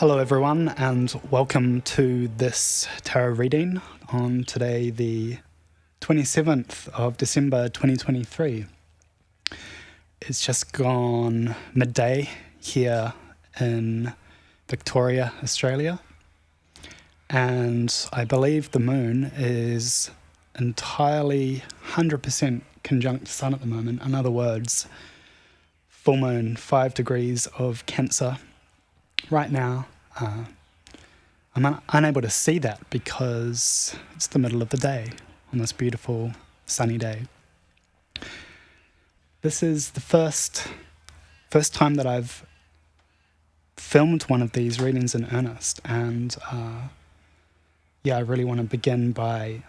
Hello everyone, and welcome to this tarot reading on today, the 27th of December 2023. It's just gone midday here in Victoria, Australia, and I believe the moon is entirely 100% conjunct Sun at the moment. In other words, full moon, 5 degrees of Cancer. Right now, I'm unable to see that because it's the middle of the day on this beautiful sunny day. This is the first time that I've filmed one of these readings in earnest, and I really want to begin by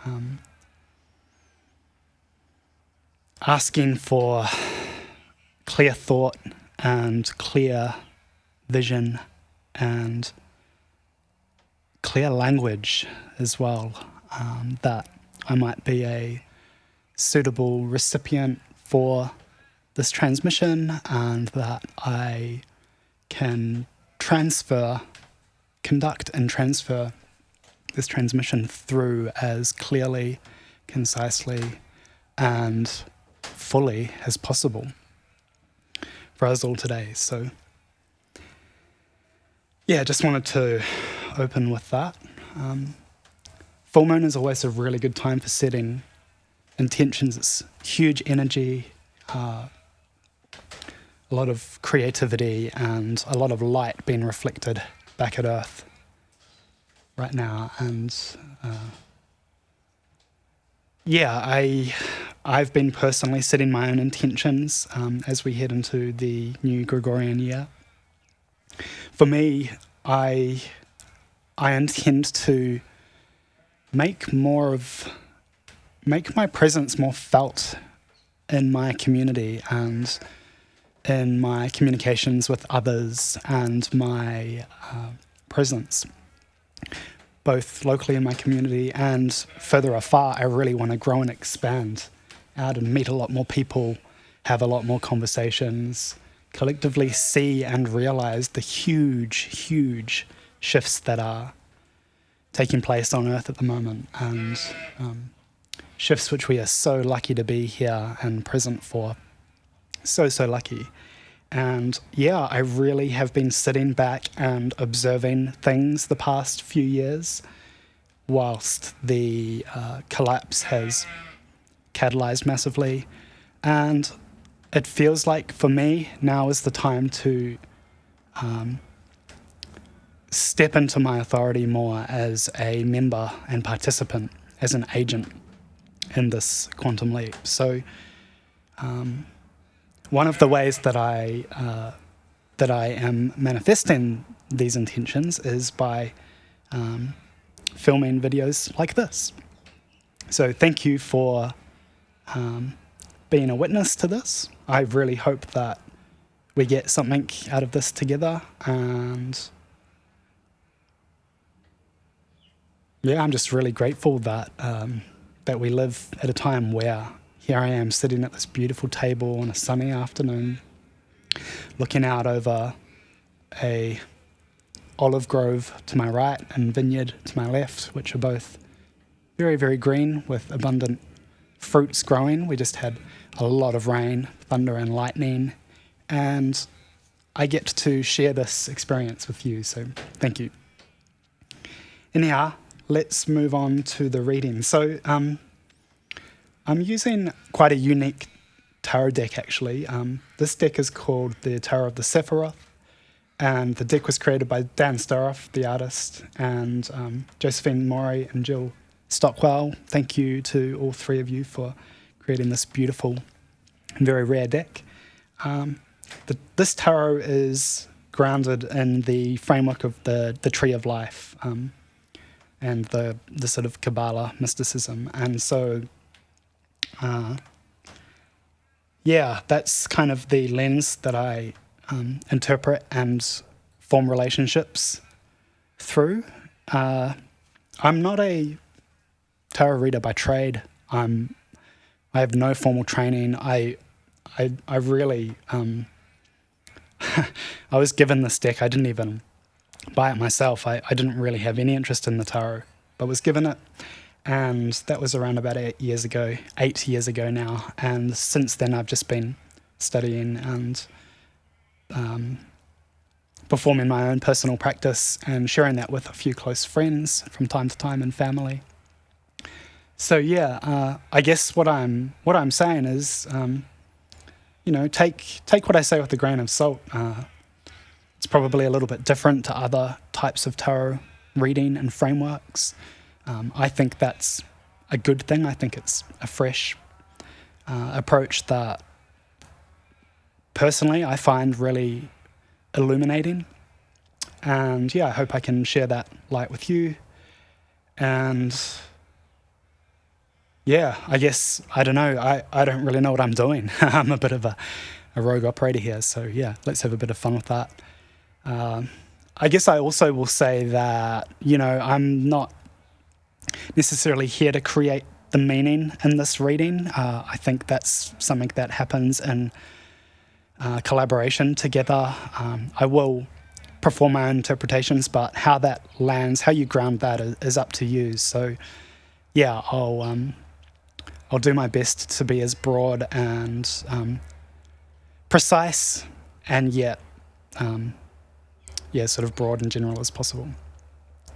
asking for clear thought and clear vision and clear language as well, that I might be a suitable recipient for this transmission, and that I can conduct and transfer this transmission through as clearly, concisely, and fully as possible for us all today. So just wanted to open with that. Full moon is always a really good time for setting intentions. It's huge energy, a lot of creativity, and a lot of light being reflected back at Earth right now. And I've been personally setting my own intentions as we head into the new Gregorian year. For me, I intend to make my presence more felt in my community and in my communications with others, and my presence both locally in my community and further afar. I really want to grow and expand out and meet a lot more people, have a lot more conversations, collectively see and realize the huge shifts that are taking place on Earth at the moment, and shifts which we are so lucky to be here and present for. So lucky. And I really have been sitting back and observing things the past few years whilst the collapse has catalyzed massively. And it feels like, for me, now is the time to step into my authority more as a member and participant, as an agent in this quantum leap. So one of the ways that I am manifesting these intentions is by filming videos like this. So thank you for being a witness to this. I really hope that we get something out of this together, and I'm just really grateful that that we live at a time where here I am sitting at this beautiful table on a sunny afternoon, looking out over a olive grove to my right and vineyard to my left, which are both very, very green with abundant fruits growing. We just had a lot of rain, thunder and lightning, and I get to share this experience with you, so thank you. Anyhow, let's move on to the reading. So I'm using quite a unique tarot deck, actually. This deck is called the Tarot of the Sephiroth, and the deck was created by Dan Staroff, the artist, and Josephine Morey and Jill Stockwell. Thank you to all three of you for creating this beautiful and very rare deck. This tarot is grounded in the framework of the Tree of Life, and the sort of Kabbalah mysticism. And so that's kind of the lens that I interpret and form relationships through. I'm not a tarot reader by trade. I have no formal training. I really I was given this deck. I didn't even by it myself. I didn't really have any interest in the tarot, but was given it. And that was around about 8 years ago now. And since then, I've just been studying and performing my own personal practice and sharing that with a few close friends from time to time and family. So yeah, I guess what I'm saying is, take what I say with a grain of salt. It's probably a little bit different to other types of tarot reading and frameworks. I think that's a good thing. I think it's a fresh approach that personally I find really illuminating. And yeah, I hope I can share that light with you. And yeah, I guess, I don't know, I don't really know what I'm doing. I'm a bit of a rogue operator here. So yeah, let's have a bit of fun with that. I guess I also will say that, I'm not necessarily here to create the meaning in this reading. I think that's something that happens in collaboration together. I will perform my own interpretations, but how that lands, how you ground that is up to you. So yeah, I'll do my best to be as broad and precise and yet sort of broad and general as possible.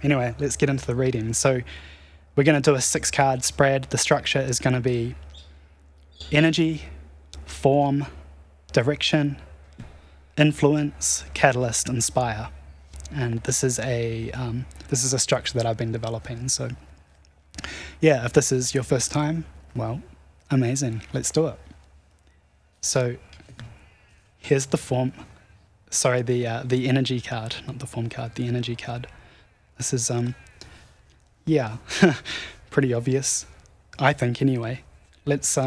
Anyway, let's get into the reading. So we're going to do a 6-card spread. The structure is going to be energy, form, direction, influence, catalyst, inspire. And this is a structure that I've been developing. So yeah, if this is your first time, well, amazing. Let's do it. So here's the form. Sorry, the energy card, not the form card, the energy card. This is pretty obvious, I think anyway. Let's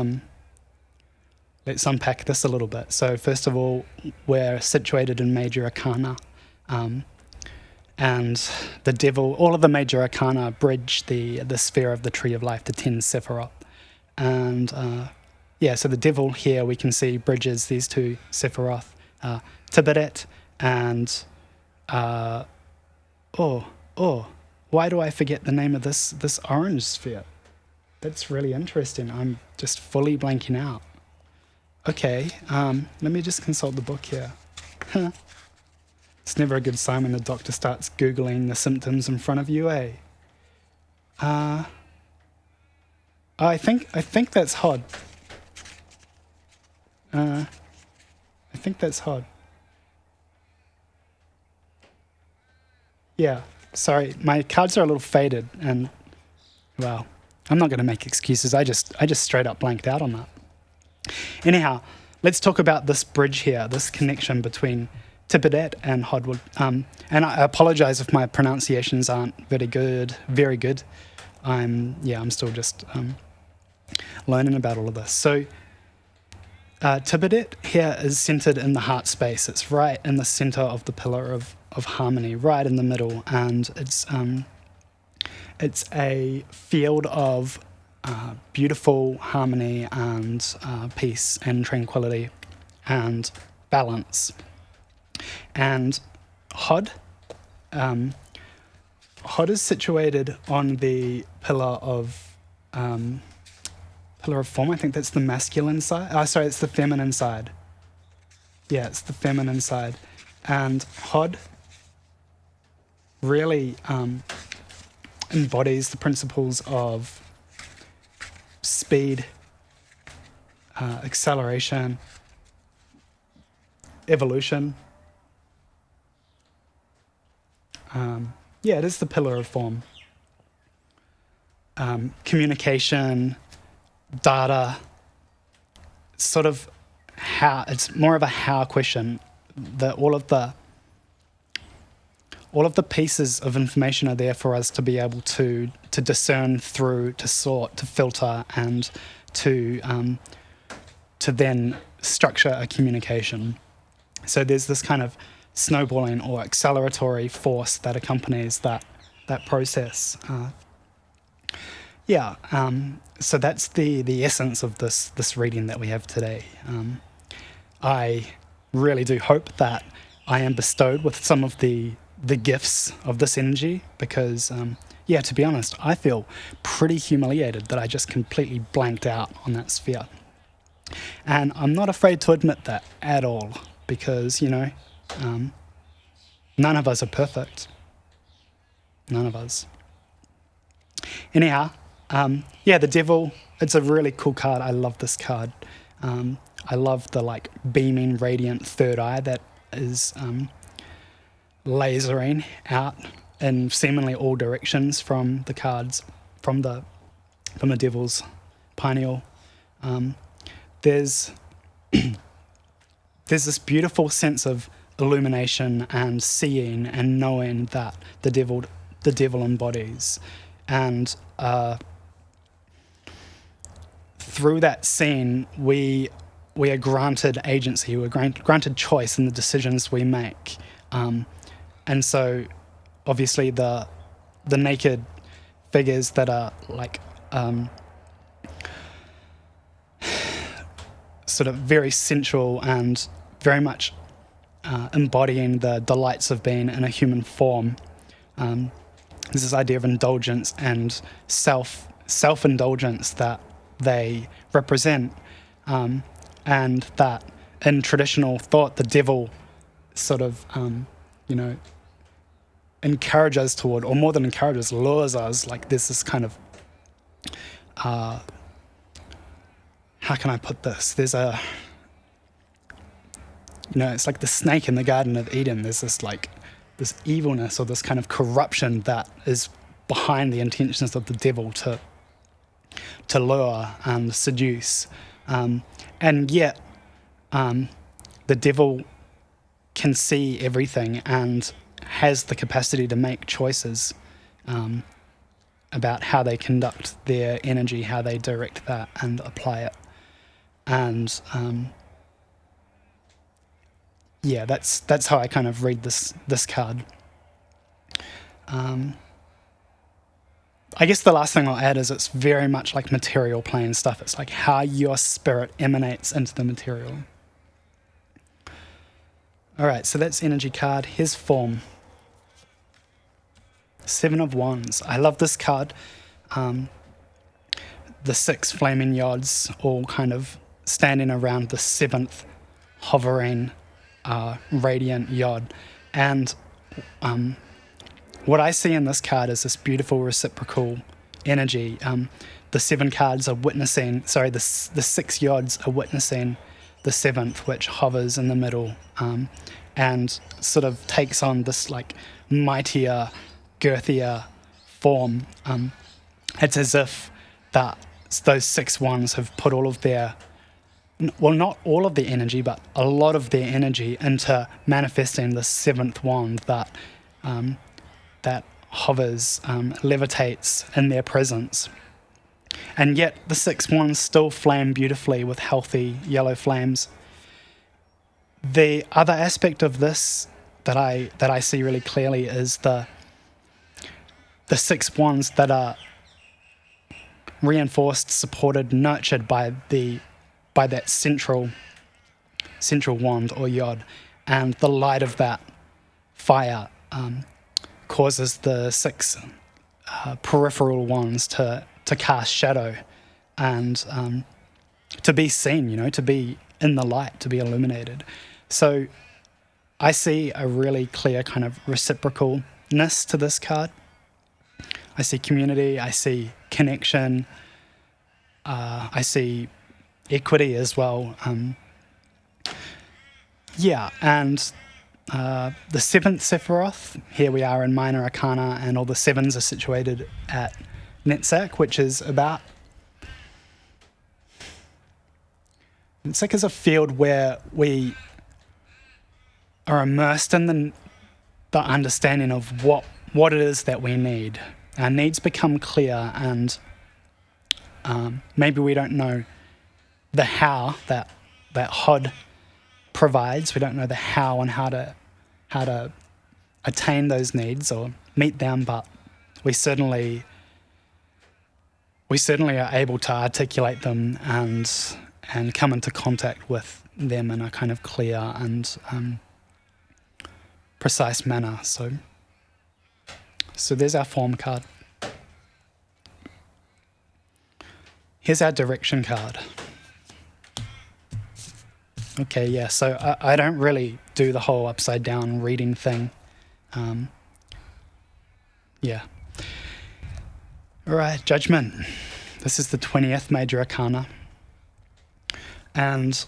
unpack this a little bit. So first of all, we're situated in major arcana, and the devil, all of the major arcana bridge the sphere of the tree of life, the 10 Sephiroth. And so the devil here we can see bridges these two Sephiroth, Tiberet and why do I forget the name of this orange sphere? That's really interesting. I'm just fully blanking out. Okay, let me just consult the book here. It's never a good sign when the doctor starts Googling the symptoms in front of you, eh? I think that's Hod. I think that's Hod. Yeah, sorry, my cards are a little faded, and well, I'm not going to make excuses. I just straight up blanked out on that. Anyhow, let's talk about this bridge here, this connection between Tiberet and Hodwood. And I apologize if my pronunciations aren't very good. I'm still just learning about all of this. So Tiberet here is centered in the heart space. It's right in the center of the pillar of harmony, right in the middle, and it's a field of beautiful harmony and peace and tranquility and balance. And Hod is situated on the pillar of form. I think that's the masculine side. It's the feminine side. Yeah, it's the feminine side. And Hod really embodies the principles of speed, acceleration, evolution. It is the pillar of form. Communication, data, sort of how, it's more of a how question. All of the pieces of information are there for us to be able to discern through, to sort, to filter, and to then structure a communication. So there's this kind of snowballing or acceleratory force that accompanies that process. So that's the essence of this reading that we have today. I really do hope that I am bestowed with some of the the gifts of this energy, because to be honest, I feel pretty humiliated that I just completely blanked out on that sphere. And I'm not afraid to admit that at all, because, none of us are perfect. None of us. Anyhow, the Devil, it's a really cool card. I love this card. I love the beaming, radiant third eye that is lasering out in seemingly all directions from the cards, from the Devil's pineal. There's this beautiful sense of illumination and seeing and knowing that the devil embodies, and through that scene we are granted agency, we're granted choice in the decisions we make, and so obviously the naked figures that are sort of very sensual and very much embodying the delights of being in a human form. There's this idea of indulgence and self-indulgence that they represent, and that in traditional thought, the devil sort of, encourages toward, or more than encourages, lures us. There's this kind of, how can I put this? There's it's like the snake in the Garden of Eden. There's this this evilness or this kind of corruption that is behind the intentions of the devil to lure and seduce. And yet, the devil can see everything and has the capacity to make choices about how they conduct their energy, how they direct that and apply it. And that's how I kind of read this card. I guess the last thing I'll add is it's very much like material plane stuff. It's like how your spirit emanates into the material. All right, so that's energy card. Here's form. Seven of Wands. I love this card. The 6 flaming yods all kind of standing around the 7th hovering radiant yod. And what I see in this card is this beautiful reciprocal energy. The 7 cards are witnessing, the 6 yods are witnessing the 7th, which hovers in the middle, and sort of takes on this mightier, girthier form. It's as if that those 6 wands have put all of their, well, not all of their energy, but a lot of their energy into manifesting the 7th wand that hovers, levitates in their presence. And yet the 6 wands still flame beautifully with healthy yellow flames. The other aspect of this that I see really clearly is the 6 wands that are reinforced, supported, nurtured by that central wand or yod, and the light of that fire causes the 6 peripheral wands to cast shadow and to be seen, to be in the light, to be illuminated. So I see a really clear kind of reciprocalness to this card. I see community, I see connection, I see equity as well. And the 7th Sephiroth, here we are in Minor Arcana, and all the 7s are situated at Netzach, which is about... Netzach is a field where we are immersed in the understanding of what it is that we need. Our needs become clear, and maybe we don't know the how that Hod provides. We don't know the how and how to attain those needs or meet them, but we certainly are able to articulate them and come into contact with them in a kind of clear and precise manner. So So there's our form card. Here's our direction card. Okay, yeah, so I don't really do the whole upside down reading thing. Yeah. All right, Judgment. This is the 20th Major Arcana. And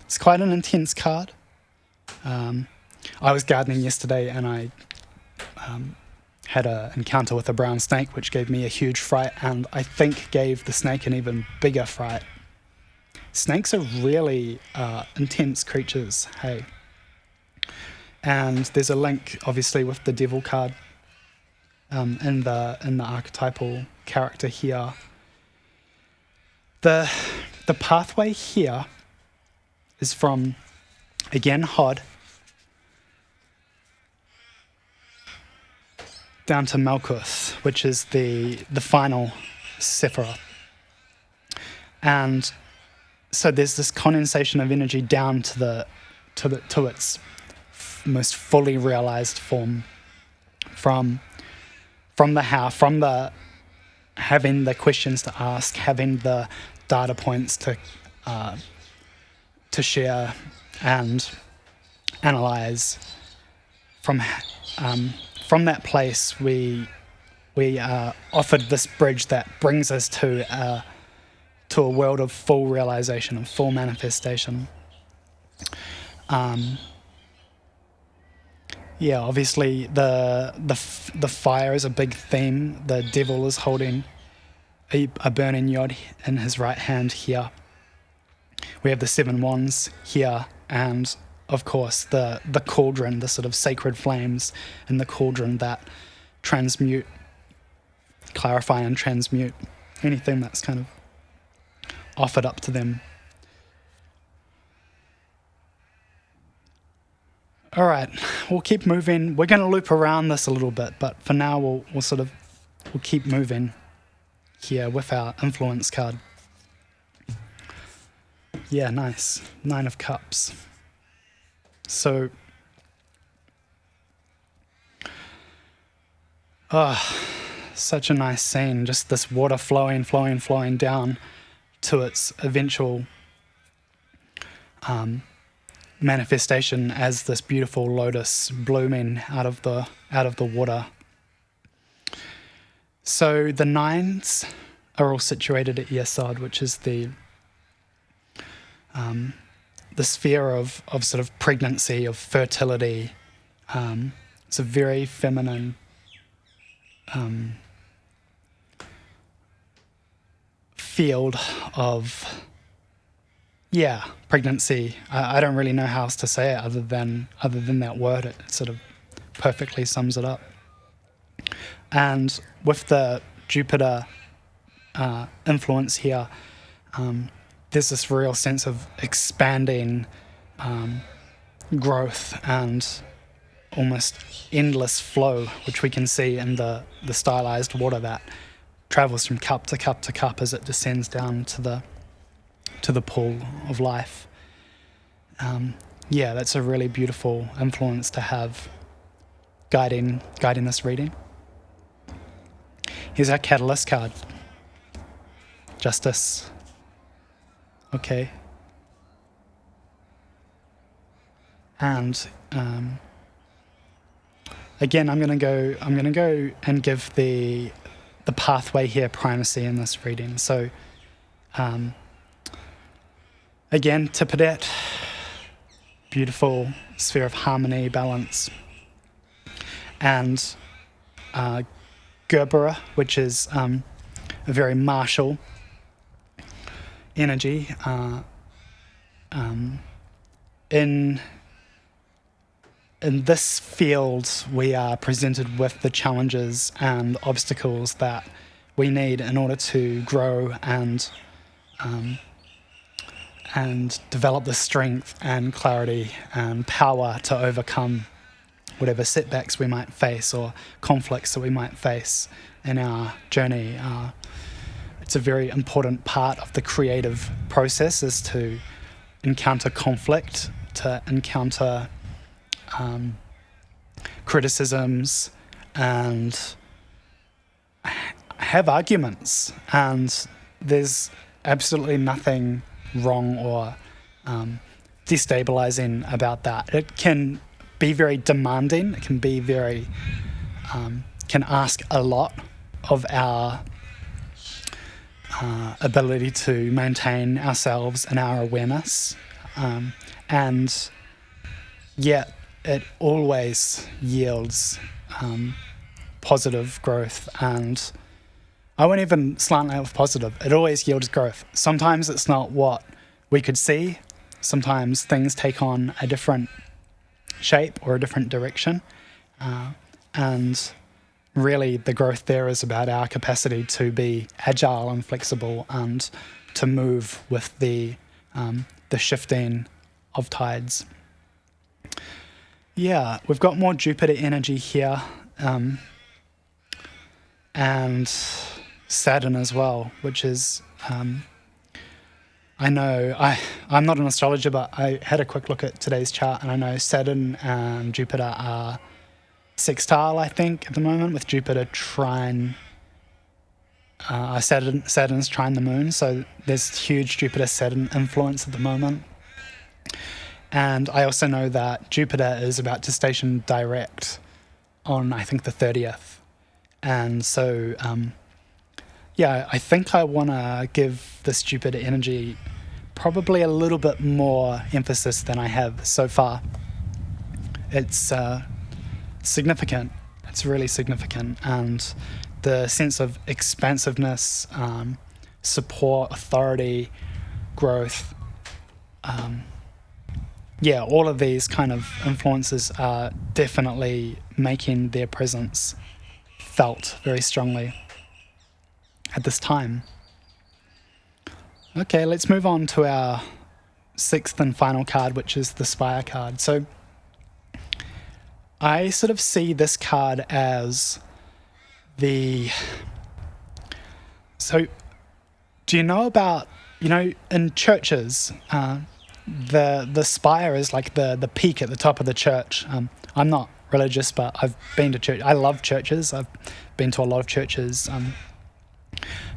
it's quite an intense card. I was gardening yesterday and I had an encounter with a brown snake, which gave me a huge fright, and I think gave the snake an even bigger fright. Snakes are really intense creatures, hey. And there's a link, obviously, with the Devil card in the archetypal character here. The pathway here is from, again, Hod, down to Malkuth, which is the final Sephiroth. And so there's this condensation of energy down to its most fully realized form, from the having the questions to ask, having the data points to share and analyze. From that place, we are offered this bridge that brings us to a world of full realization, of full manifestation. Yeah, obviously the fire is a big theme. The devil is holding a burning yod in his right hand here. We have the 7 wands here, and of course the cauldron, the sort of sacred flames in the cauldron that transmute, clarify and transmute anything that's kind of offered up to them. All right, we'll keep moving. We're going to loop around this a little bit, but for now we'll keep moving here with our influence card. Yeah, nice. 9 of Cups. So, such a nice scene. Just this water flowing down to its eventual manifestation as this beautiful lotus blooming out of the water. So the 9s are all situated at Yesod, which is the sphere of sort of pregnancy, of fertility. It's a very feminine field of pregnancy. I don't really know how else to say it other than that word. It sort of perfectly sums it up. And with the Jupiter influence here, there's this real sense of expanding growth and almost endless flow, which we can see in the stylized water that travels from cup to cup to cup as it descends down to the pool of life. That's a really beautiful influence to have guiding this reading. Here's our catalyst card. Justice. Okay. And again, I'm gonna go and give the pathway here primacy in this reading. So again, Tipidet, beautiful sphere of harmony, balance, and Gerbera, which is a very martial energy. In this field, we are presented with the challenges and obstacles that we need in order to grow and develop the strength and clarity and power to overcome whatever setbacks we might face or conflicts that we might face in our journey. It's a very important part of the creative process is to encounter conflict, to encounter criticisms and have arguments, and there's absolutely nothing wrong or destabilizing about that. It can be very demanding. It can be very can ask a lot of our ability to maintain ourselves and our awareness, and yet it always yields positive growth. And I won't even slant that with positive. It always yields growth. Sometimes it's not what we could see. Sometimes things take on a different shape or a different direction. And really the growth there is about our capacity to be agile and flexible and to move with the shifting of tides. Yeah, we've got more Jupiter energy here, and Saturn as well, which is, I know, I'm not an astrologer, but I had a quick look at today's chart, and I know Saturn and Jupiter are sextile, I think, at the moment, with Jupiter trine, Saturn's trine the moon, so there's huge Jupiter-Saturn influence at the moment. And I also know that Jupiter is about to station direct on, I think, the 30th. And so, I think I want to give this Jupiter energy probably a little bit more emphasis than I have so far. It's significant. It's really significant. And the sense of expansiveness, support, authority, growth, all of these kind of influences are definitely making their presence felt very strongly at this time. Okay, let's move on to our sixth and final card, which is the Spire card. So I sort of see this card as so do you know about, in churches, the spire is like the peak at the top of the church. I'm not religious, but I've been to church. I love churches. I've been to a lot of churches,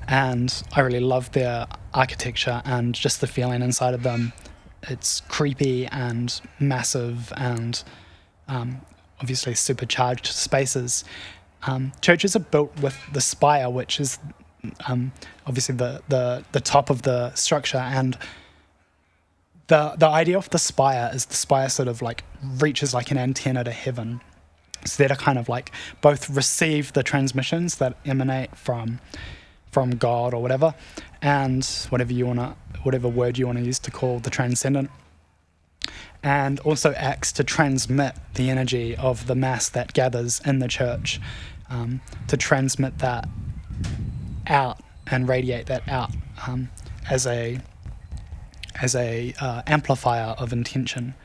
and I really love their architecture and just the feeling inside of them. It's creepy and massive and obviously supercharged spaces. Churches are built with the spire, which is obviously the top of the structure, and the idea of the spire is the spire sort of like reaches like an antenna to heaven. It's there to kind of like both receive the transmissions that emanate from God or whatever, and whatever word you want to use to call the transcendent, and also acts to transmit the energy of the mass that gathers in the church, to transmit that out and radiate that out as a amplifier of intention.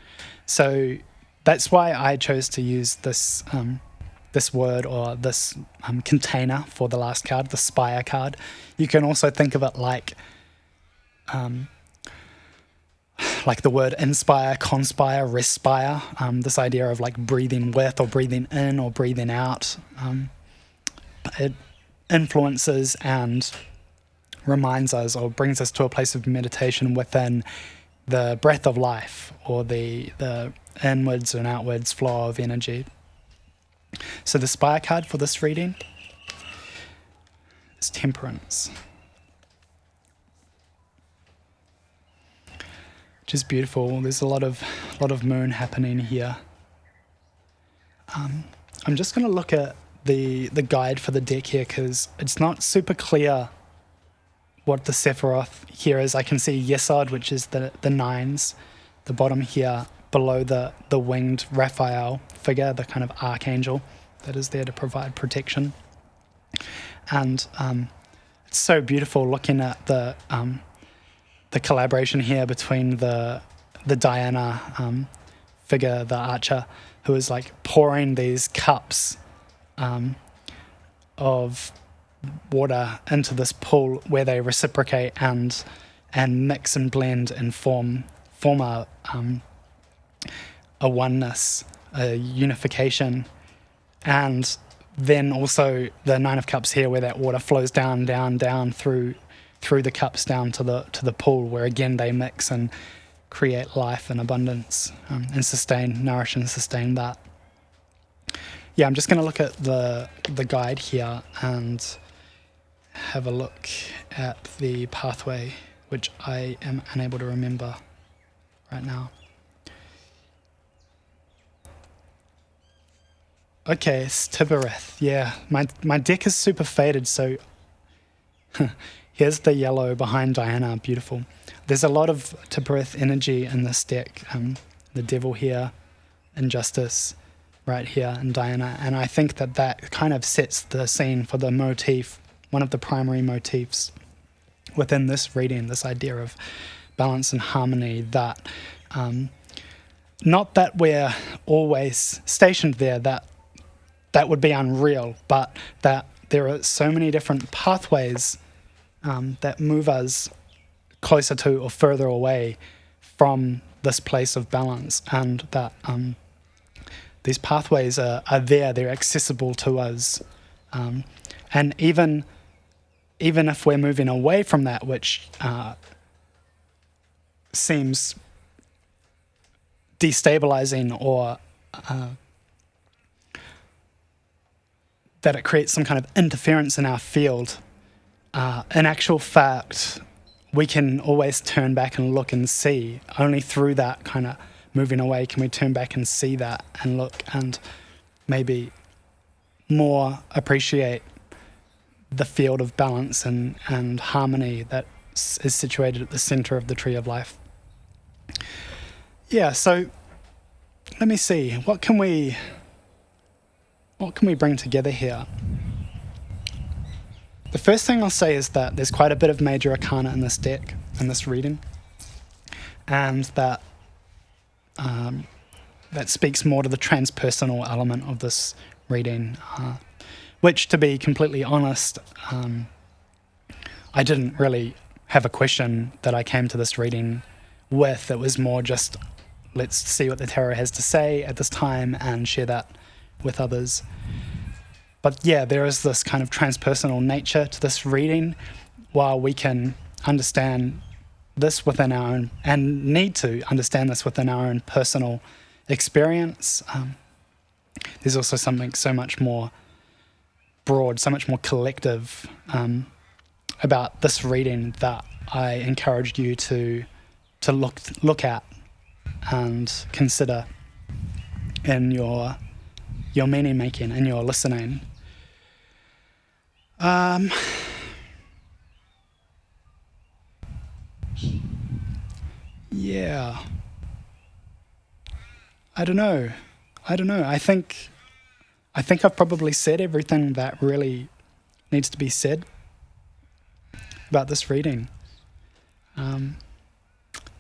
So that's why I chose to use this word or this container for the last card, the Spire card. You can also think of it like the word inspire, conspire, respire, this idea of like breathing with or breathing in or breathing out. It influences and reminds us or brings us to a place of meditation within the breath of life, or the inwards and outwards flow of energy. So the Spire card for this reading is Temperance, which is beautiful. There's a lot of moon happening here. I'm just going to look at the guide for the deck here, because it's not super clear what the Sephiroth here is. I can see Yesod, which is the nines, the bottom here below the winged Raphael figure, the kind of archangel that is there to provide protection. And it's so beautiful looking at the collaboration here between the Diana figure, the archer, who is like pouring these cups of water into this pool where they reciprocate and mix and blend and form a oneness, a unification, And then also the Nine of Cups here, where that water flows down through the cups down to the pool, where again they mix and create life and abundance, and nourish and sustain that. Yeah, I'm just going to look at the guide here and have a look at the pathway, which I am unable to remember right now. Okay, it's Tibereth. Yeah, my deck is super faded, so here's the yellow behind Diana. Beautiful. There's a lot of Tibereth energy in this deck. The Devil here, Injustice right here, and Diana. And I think that kind of sets the scene for the motif, one of the primary motifs within this reading, this idea of balance and harmony, that not that we're always stationed there, that would be unreal, but that there are so many different pathways that move us closer to or further away from this place of balance, and that these pathways are there, they're accessible to us. And even if we're moving away from that, which seems destabilizing, or that it creates some kind of interference in our field, in actual fact, we can always turn back and look and see. Only through that kind of moving away can we turn back and see that and look and maybe more appreciate the field of balance and harmony that is situated at the center of the tree of life. Yeah, so let me see. What can we bring together here? The first thing I'll say is that there's quite a bit of major arcana in this deck, in this reading, and that speaks more to the transpersonal element of this reading, which, to be completely honest, I didn't really have a question that I came to this reading with. It was more just, let's see what the tarot has to say at this time and share that with others. But yeah, there is this kind of transpersonal nature to this reading. While we can understand this within our own, and need to understand this within our own personal experience, there's also something so much more broad, so much more collective about this reading that I encouraged you to look at and consider in your meaning making and your listening. Yeah. I don't know. I think I've probably said everything that really needs to be said about this reading.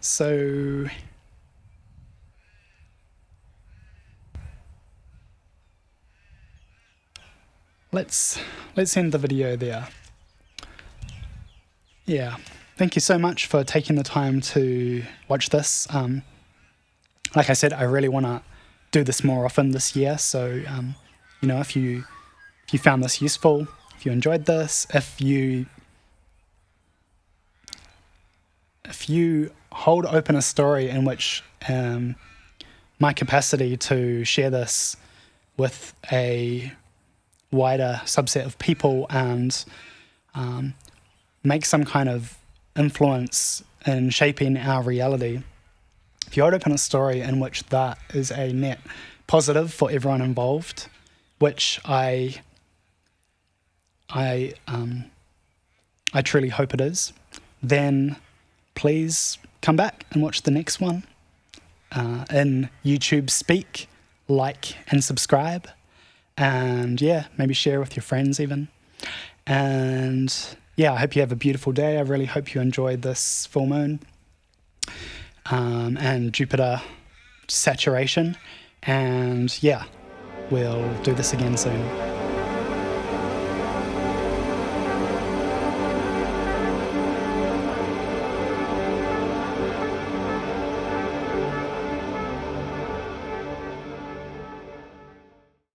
So let's end the video there. Yeah. Thank you so much for taking the time to watch this. Like I said, I really want to do this more often this year. So, if you found this useful, if you enjoyed this, if you hold open a story in which my capacity to share this with a wider subset of people and make some kind of influence in shaping our reality, if you hold open a story in which that is a net positive for everyone involved, which I truly hope it is, then please come back and watch the next one. In YouTube speak, like and subscribe, and yeah, maybe share with your friends even. And yeah, I hope you have a beautiful day. I really hope you enjoyed this full moon and Jupiter saturation. And yeah, we'll do this again soon.